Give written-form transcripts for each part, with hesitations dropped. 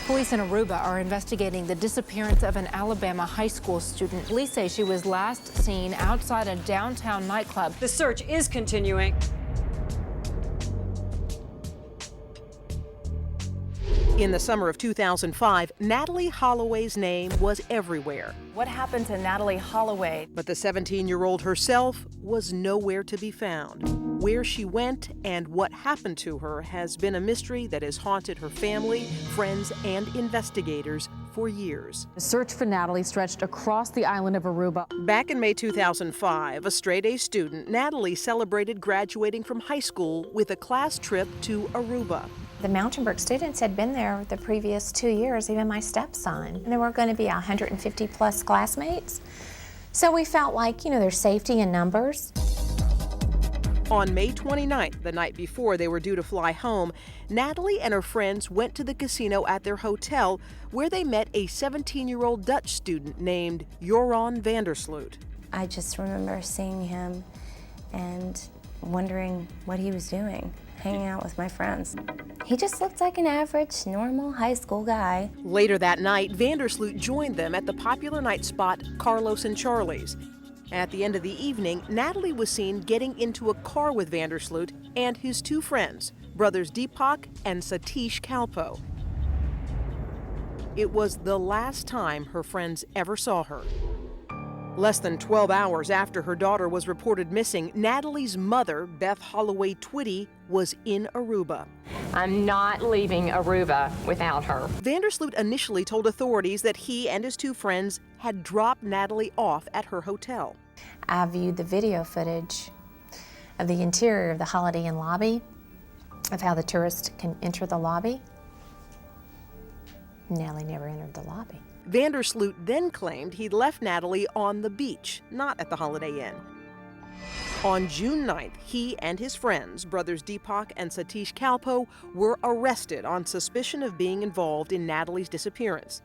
Police in Aruba are investigating the disappearance of an Alabama high school student. Police say she was last seen outside a downtown nightclub. The search is continuing. In the summer of 2005, Natalee Holloway's name was everywhere. What happened to Natalee Holloway? But the 17-year-old herself was nowhere to be found. Where she went and what happened to her has been a mystery that has haunted her family, friends, and investigators for years. The search for Natalee stretched across the island of Aruba. Back in May 2005, a straight-A student, Natalee celebrated graduating from high school with a class trip to Aruba. The Mountainbrook students had been there the previous 2 years, even my stepson. And there were going to be 150 plus classmates. So we felt like, there's safety in numbers. On May 29th, the night before they were due to fly home, Natalee and her friends went to the casino at their hotel where they met a 17-year-old Dutch student named Joran van der Sloot. I just remember seeing him and wondering what he was doing, hanging out with my friends. He just looked like an average, normal high school guy. Later that night, van der Sloot joined them at the popular night spot Carlos and Charlie's. At the end of the evening, Natalee was seen getting into a car with van der Sloot and his two friends, brothers Deepak and Satish Kalpo. It was the last time her friends ever saw her. Less than 12 hours after her daughter was reported missing, Natalee's mother, Beth Holloway Twitty, was in Aruba. I'm not leaving Aruba without her. Van der Sloot initially told authorities that he and his two friends had dropped Natalee off at her hotel. I viewed the video footage of the interior of the Holiday Inn lobby, of how the tourists can enter the lobby. Natalee never entered the lobby. Van der Sloot then claimed he'd left Natalee on the beach, not at the Holiday Inn. On June 9th, he and his friends, brothers Deepak and Satish Kalpo, were arrested on suspicion of being involved in Natalee's disappearance.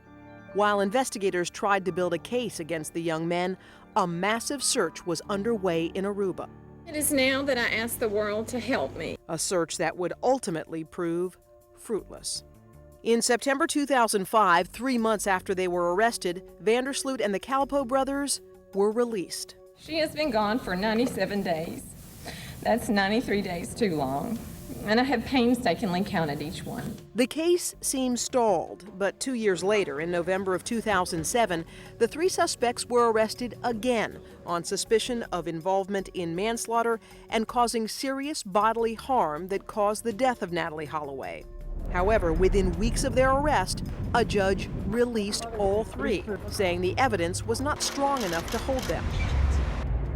While investigators tried to build a case against the young men, a massive search was underway in Aruba. It is now that I ask the world to help me. A search that would ultimately prove fruitless. In September 2005, 3 months after they were arrested, van der Sloot and the Kalpo brothers were released. She has been gone for 97 days. That's 93 days too long, and I have painstakingly counted each one. The case seems stalled, but 2 years later, in November of 2007, the three suspects were arrested again on suspicion of involvement in manslaughter and causing serious bodily harm that caused the death of Natalee Holloway. However, within weeks of their arrest, a judge released all three, saying the evidence was not strong enough to hold them.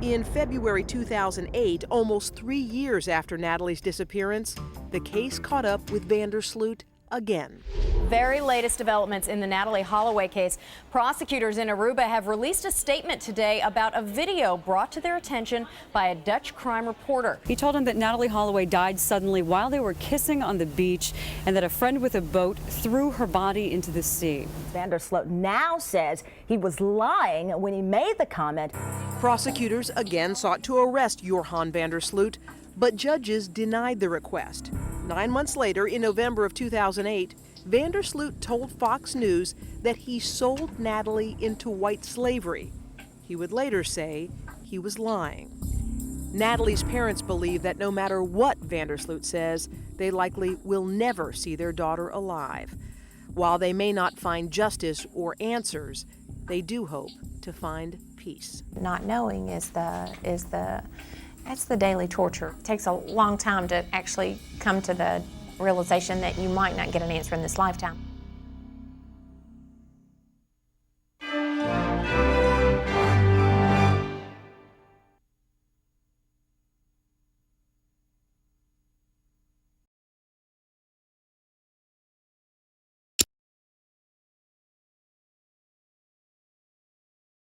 In February 2008, almost 3 years after Natalee's disappearance, the case caught up with van der Sloot again. Very latest developments in the Natalee Holloway case. Prosecutors in Aruba have released a statement today about a video brought to their attention by a Dutch crime reporter. He told him that Natalee Holloway died suddenly while they were kissing on the beach and that a friend with a boat threw her body into the sea. Van der Sloot now says he was lying when he made the comment. Prosecutors again sought to arrest Joran van der Sloot, but judges denied the request. 9 months later, in November of 2008, van der Sloot told Fox News that he sold Natalee into white slavery. He would later say he was lying. Natalee's parents believe that no matter what van der Sloot says, they likely will never see their daughter alive. While they may not find justice or answers, they do hope to find peace. Not knowing that's the daily torture. It takes a long time to actually come to the realization that you might not get an answer in this lifetime.